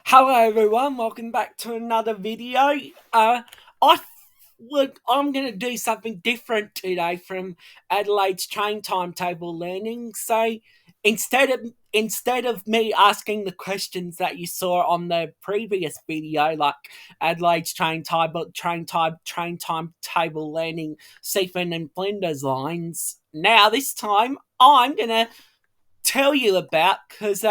Hello everyone, welcome back to another video. I'm gonna do something different today from Adelaide's train timetable learning. So instead of me asking the questions that you saw on the previous video, like Adelaide's train timetable learning, Seaford and Flinders lines. Now this time I'm gonna tell you about because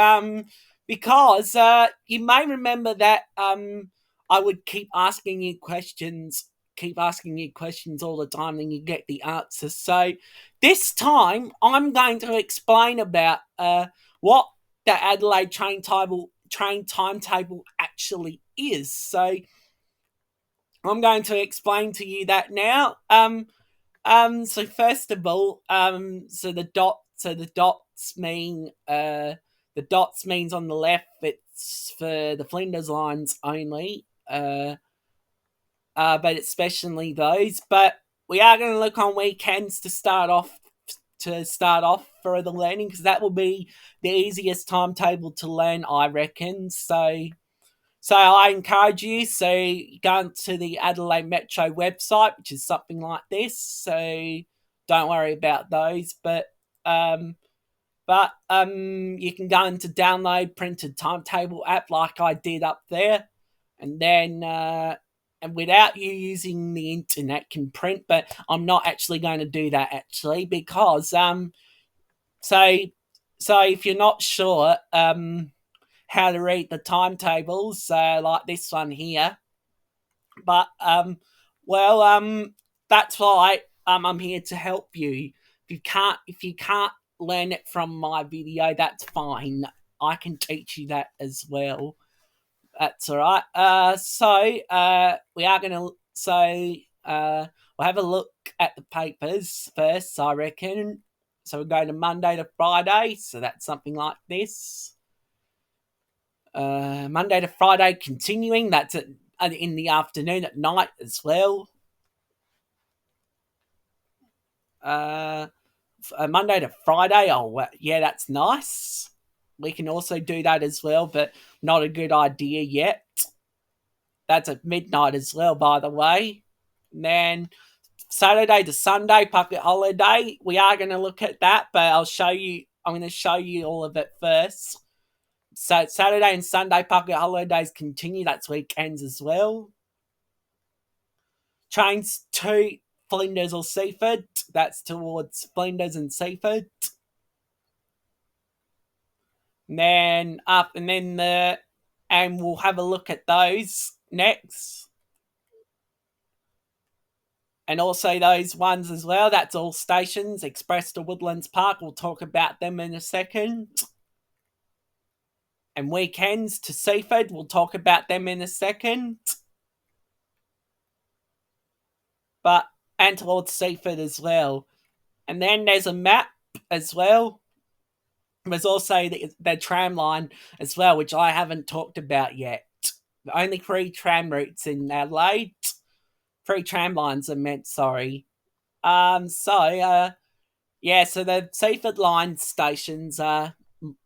you may remember that I would keep asking you questions all the time, and you get the answers. So this time I'm going to explain about what the Adelaide train timetable actually is. So I'm going to explain to you that now. So first of all, the dots means on the left it's for the Flinders lines only. But especially those. But we are going to look on weekends to start off for the learning, because that will be the easiest timetable to learn, I reckon. So I encourage you, so you go to the Adelaide Metro website, which is something like this. So don't worry about those, but you can go into download printed timetable app like I did up there, and then and without you using the internet can print. But I'm not actually going to do that actually, because so so if you're not sure how to read the timetables, like this one here. But well, that's why I'm here to help you. If you can't learn it from my video, that's fine. I can teach you that as well. That's all right. We are gonna we'll have a look at the papers first, I reckon. So we go to Monday to Friday. So that's something like this. Monday to Friday continuing. That's in the afternoon at night as well. Uh, Monday to Friday. Oh, yeah, that's nice. We can also do that as well, but not a good idea yet. That's at midnight as well, by the way. And then Saturday to Sunday, public holiday. We are going to look at that, but I'm going to show you all of it first. So Saturday and Sunday public holidays continue. That's weekends as well. Trains to Flinders or Seaford. That's towards Flinders and Seaford. And we'll have a look at those next. And also those ones as well. That's all stations. Express to Woodlands Park. We'll talk about them in a second. And weekends to Seaford. We'll talk about them in a second. And towards Seaford as well. And then there's a map as well. There's also the tram line as well, which I haven't talked about yet. Only 3 tram routes in Adelaide. 3 tram lines are meant, sorry. So the Seaford line stations are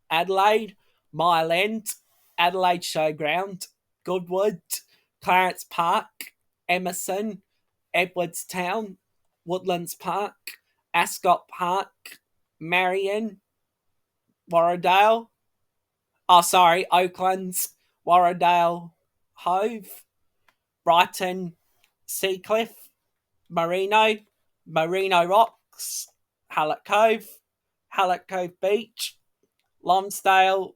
Adelaide, Mile End, Adelaide Showground, Goodwood, Clarence Park, Emerson, Edwardstown, Woodlands Park, Ascot Park, Marion, Warradale. Oh, sorry, Oaklands, Warradale, Hove, Brighton, Seacliff, Merino Rocks, Hallett Cove Beach, Lonsdale,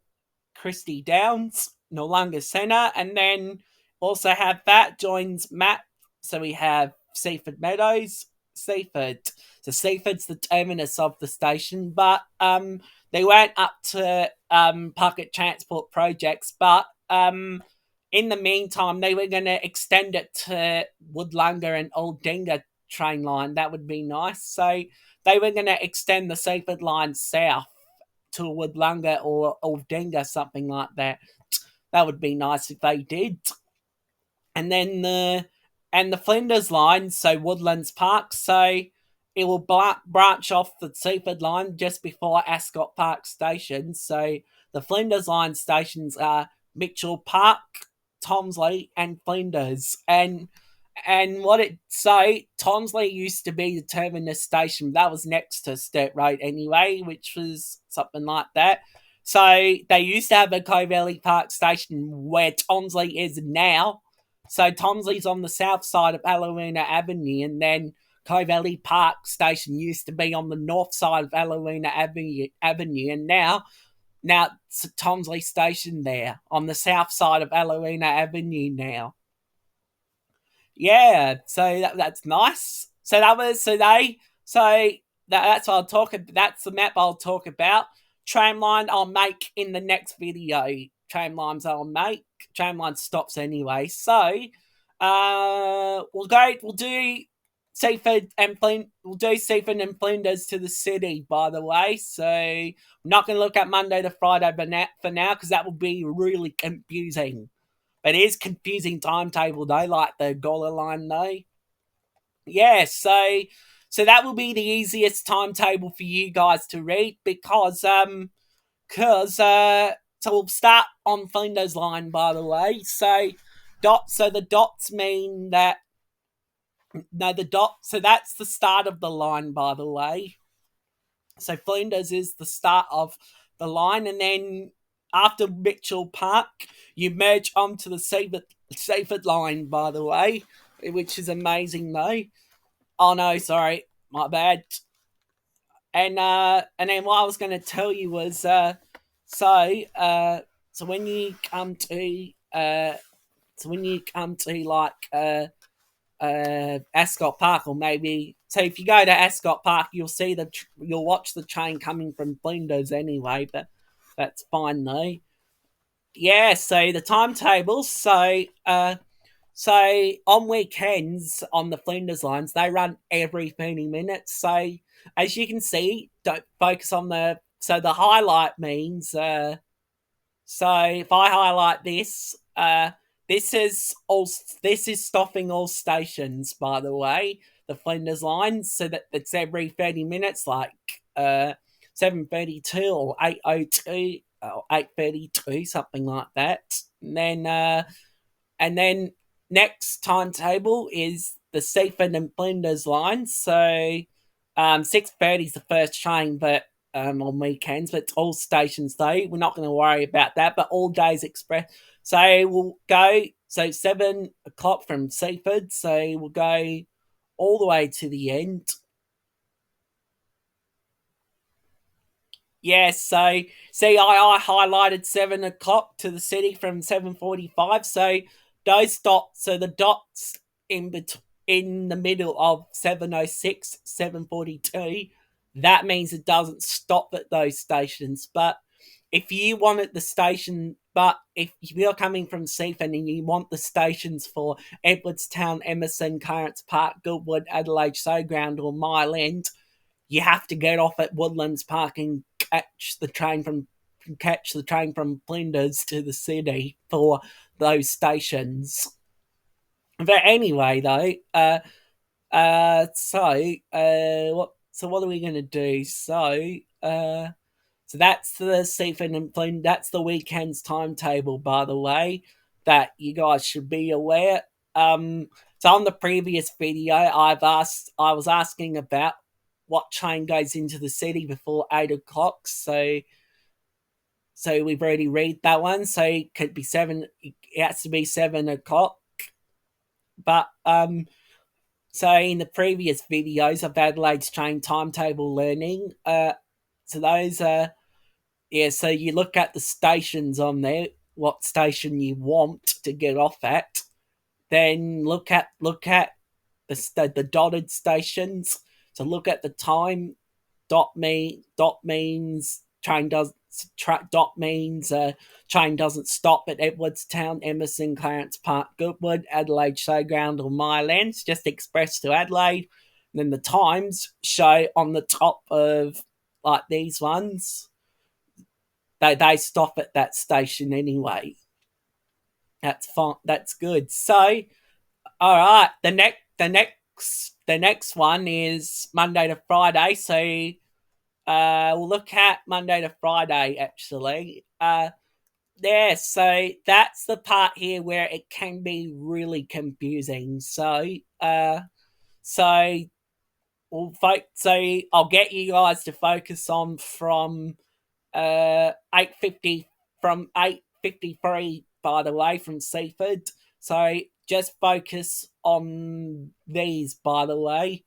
Christie Downs, Noarlunga Centre, and then also have that joins map. So we have Seaford Meadows, Seaford. So Seaford's the terminus of the station, but they weren't up to public transport projects, but in the meantime, they were going to extend it to Woodlunga and Aldinga train line. That would be nice. So they were going to extend the Seaford line south to Woodlunga or Aldinga, something like that. That would be nice if they did. And then the Flinders line, so Woodlands Park, so it will branch off the Seaford line just before Ascot Park Station. So the Flinders line stations are Mitchell Park, Tomsley, and Flinders. And what it say, Tonsley used to be the terminus station. That was next to Sturt Road anyway, which was something like that. So they used to have a Covelli Park station where Tonsley is now. So Tonsley's on the south side of Alawuna Avenue, and then Covelli Park station used to be on the north side of Alawuna Avenue, and now it's Tonsley station there on the south side of Alawuna Avenue now. Yeah, so that's nice. So that was that's what I'll talk about. That's the map I'll talk about. Tramline I'll make in the next video. Tramlines I'll make. Tramline stops anyway. So we'll do Seaford and we'll do Seaford and Flinders to the city, by the way. So I'm not gonna look at Monday to Friday for now, because that will be really confusing. It is confusing timetable though, like the Gola line though. Yeah, so that will be the easiest timetable for you guys to read, because so we'll start on Flinders line, by the way. So the dots mean that no the dot so that's the start of the line, by the way. So Flinders is the start of the line, and then after Mitchell Park, you merge onto the Seaford line, by the way, which is amazing though. Oh no, sorry, my bad. And then what I was going to tell you was so uh so when you come to like Ascot Park, or maybe so if you go to Ascot Park, you'll watch the train coming from Flinders anyway, but that's fine though. Yeah, so the timetable. So on weekends on the Flinders lines, they run every 30 minutes. So as you can see, don't focus on the highlight means so if I highlight this, this is stopping all stations, by the way, the Flinders line, so that it's every 30 minutes, like 7:32 or 8:02 or 8:32, something like that. And then next timetable is the Seaford and Flinders line. So 6:30 is the first train, but on weekends, but it's all stations though. We're not going to worry about that, but all days express. So we'll go 7 o'clock from Seaford. So we'll go all the way to the end. Yes, so see, I highlighted 7 o'clock to the city from 7:45. So the dots in the middle of 7:06, 7:42. That means it doesn't stop at those stations. But if you wanted the station, but if you're coming from Seaford and you want the stations for Edwardstown, Emerson, Clarence Park, Goodwood, Adelaide Showground, or Mile End, you have to get off at Woodlands Park and catch the train from Flinders to the city for those stations. But anyway, though, what are we gonna do? So that's the Seaford and Flinders. That's the weekend's timetable, by the way, that you guys should be aware. So on the previous video, I was asking about what train goes into the city before 8 o'clock. So we've already read that one. So it could be seven. It has to be 7 o'clock. But so in the previous videos of Adelaide's train timetable learning, so those yeah. So you look at the stations on there, what station you want to get off at. Then look at the dotted stations. So look at the time. Dot means train does dot means train doesn't stop at Edwardstown, Emerson, Clarence Park, Goodwood, Adelaide Showground, or Mile End. Just express to Adelaide. And then the times show on the top of like these ones. They stop at that station anyway. That's fine. That's good. So all right, the next one is Monday to Friday. So we'll look at Monday to Friday actually. Yeah, so that's the part here where it can be really confusing. So so I'll get you guys to focus on from 850 from 853 by the way from Seaford. So just focus on these by the way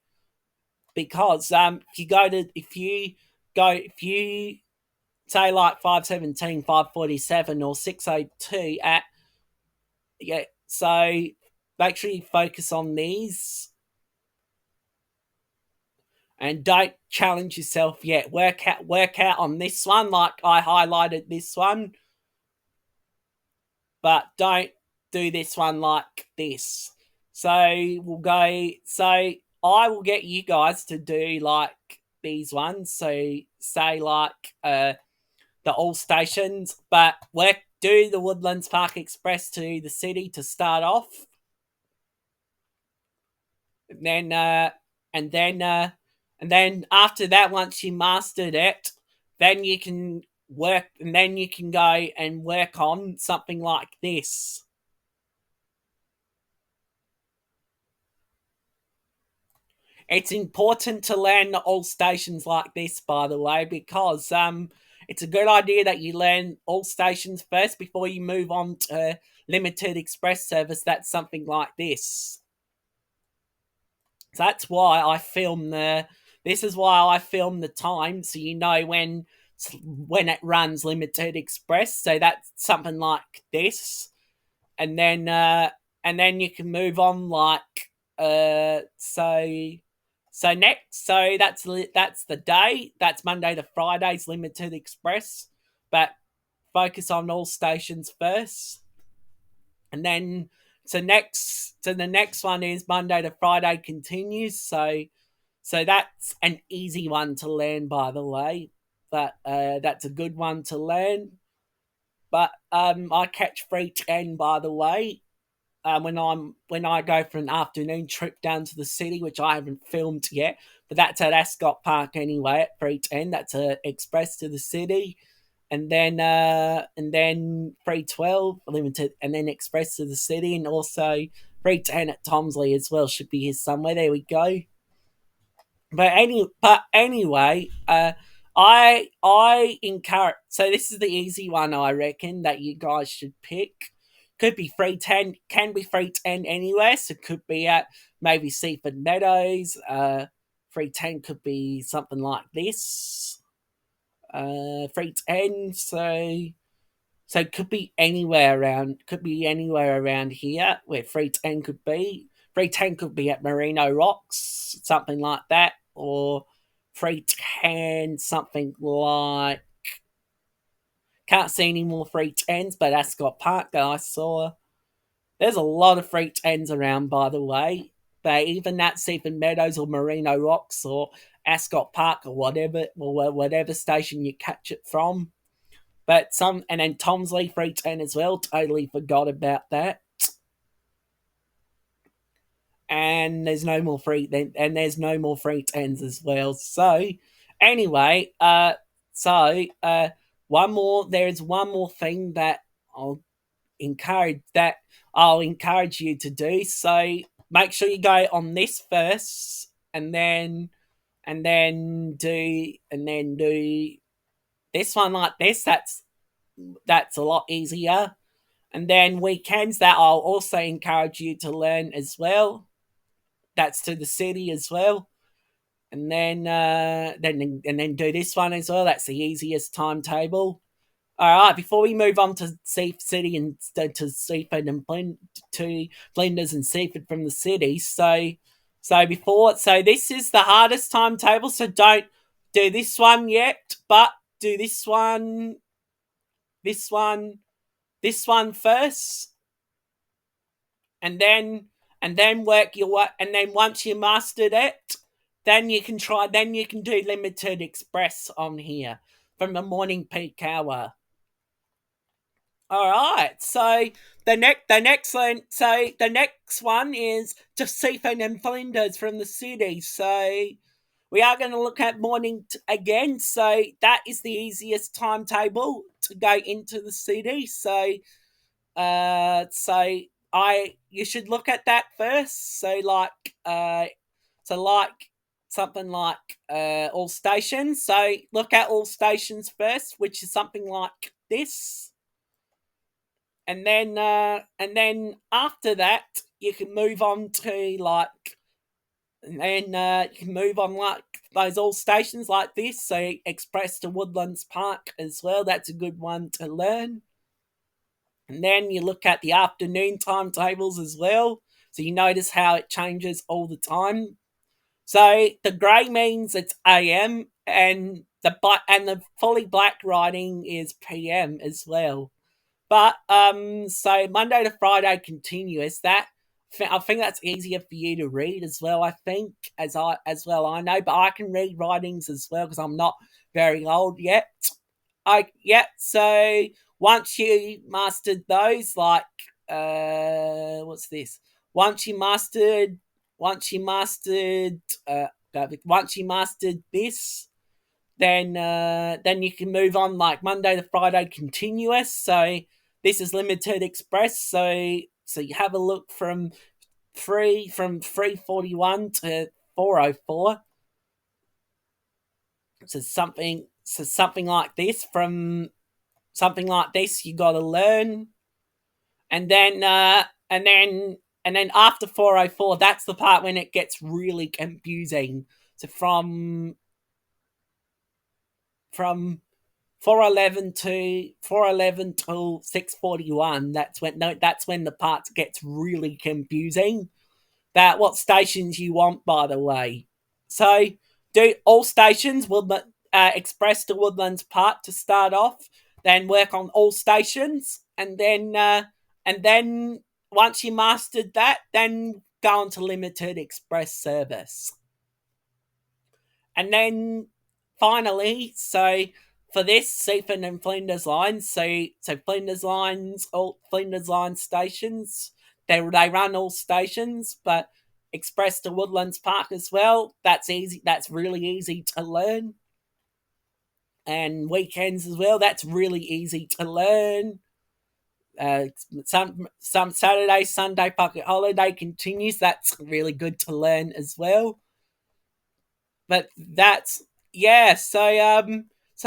because if you say like 517, 547, or 602 at yeah, so make sure you focus on these and don't challenge yourself yet. Work out on this one, like I highlighted this one, but don't do this one like this. So we'll go. So I will get you guys to do like these ones. So say like the all stations, but work do the Woodlands Park Express to the city to start off, and then and then uh, and then after that, once you mastered it, then you can work, and then you can go and work on something like this. It's important to learn all stations like this, by the way, because it's a good idea that you learn all stations first before you move on to limited express service. That's something like this. So that's why I film the. This is why I film the time, so you know when it runs limited express. So that's something like this, and then you can move on like next. So that's the day. That's Monday to Friday's limited express, but focus on all stations first, and then the next one is Monday to Friday continues. So that's an easy one to learn, by the way. But that's a good one to learn. But I catch free 10, by the way, when I go for an afternoon trip down to the city, which I haven't filmed yet. But that's at Ascot Park anyway at 3:10. That's a express to the city, and then 3:12 limited, and then express to the city, and also 3:10 at Tomsley as well. Should be here somewhere. There we go. But anyway, I encourage. So this is the easy one, I reckon, that you guys should pick. Could be 3:10, can be 3:10 anywhere. So could be at maybe Seaford Meadows. 3:10 could be something like this. 3:10. So it could be anywhere around here where 3:10 could be. 3:10 could be at Merino Rocks, something like that, or 3:10 something like, can't see any more 3:10s, but Ascot Park that I saw. There's a lot of 3:10s around, by the way. But even at Seaford Meadows or Merino Rocks or Ascot Park or whatever station you catch it from. But and then Tomsley 3:10 as well. Totally forgot about that. And there's no more there's no more 3:10s as well. So anyway, one more. There's one more thing that I'll I'll encourage you to do. So make sure you go on this first, and then do this one like this. That's a lot easier. And then weekends that I'll also encourage you to learn as well. That's to the city as well. And then do this one as well. That's the easiest timetable. All right. Before we move on to City and to Seaford and to Flinders and Seaford from the city, so this is the hardest timetable. So don't do this one yet, but do this one, this one first, and then work your way. And then once you mastered it, then you can do limited express on here from the morning peak hour. All right. So the next one is to Seaford and Flinders from the city. we are going to look at morning again. So that is the easiest timetable to go into the city. So you should look at that first. So like something like all stations. So look at all stations first, which is something like this, and then after that you can move on to like, and then you can move on like those all stations like this. So express to Woodlands Park as well. That's a good one to learn. And then you look at the afternoon timetables as well. So you notice how it changes all the time. So the grey means it's AM, and the fully black writing is PM as well. But so Monday to Friday continuous. I think that's easier for you to read as well. I think I know, but I can read writings as well because I'm not very old yet. So once you mastered those, like what's this? Once you mastered, once you mastered, once you mastered this, then you can move on like Monday to Friday continuous. So this is limited express. So you have a look from 341 to 404. So something like this. From something like this you got to learn, and then after 404, that's the part when it gets really confusing. So from 411 to 641, that's when the parts gets really confusing. That what stations you want, by the way. So do all stations will express to Woodlands Park to start off, then work on all stations, and then once you mastered that, then go on to limited express service. And then finally, so for this, Seaford and Flinders lines, so Flinders line stations, they run all stations, but express to Woodlands Park as well. That's easy. That's really easy to learn. And weekends as well. That's really easy to learn. Some Saturday, Sunday pocket holiday continues. That's really good to learn as well. But that's yeah. So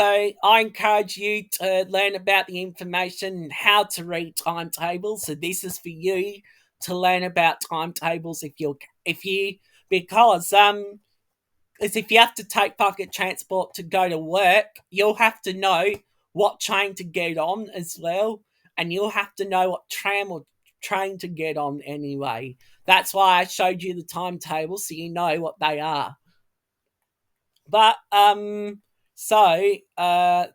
I encourage you to learn about the information and how to read timetables. So this is for you to learn about timetables if you because is if you have to take public transport to go to work, you'll have to know what train to get on as well, and you'll have to know what tram or train to get on anyway. That's why I showed you the timetable so you know what they are. But so that's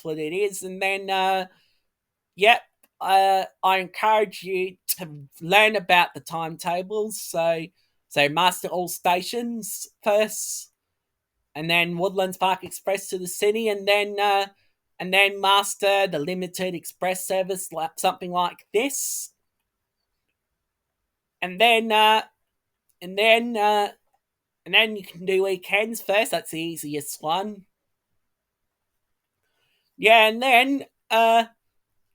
what it is, and then yep, I encourage you to learn about the timetables. So master all stations first, and then Woodlands Park Express to the city, and then master the limited express service, like something like this, and then and then and then you can do weekends first. That's the easiest one. Yeah, and then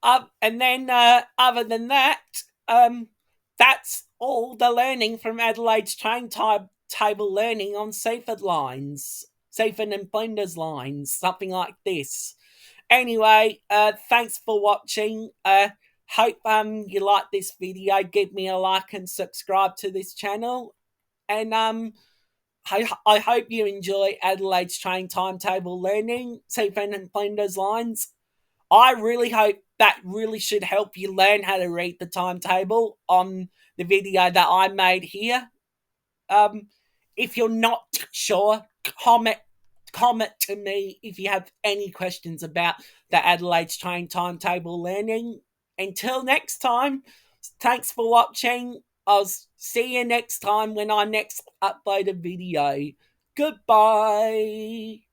other than that, um, that's all the learning from Adelaide's train table learning on Seaford lines, Seaford and Flinders lines, something like this. Anyway, thanks for watching. Hope you like this video. Give me a like and subscribe to this channel, and I hope you enjoy Adelaide's train timetable learning, Seaford and Flinders lines. I really hope that really should help you learn how to read the timetable on the video that I made here. Um, if you're not sure, comment to me if you have any questions about the Adelaide's train timetable learning. Until next time, thanks for watching. I'll see you next time when I next upload a video. Goodbye.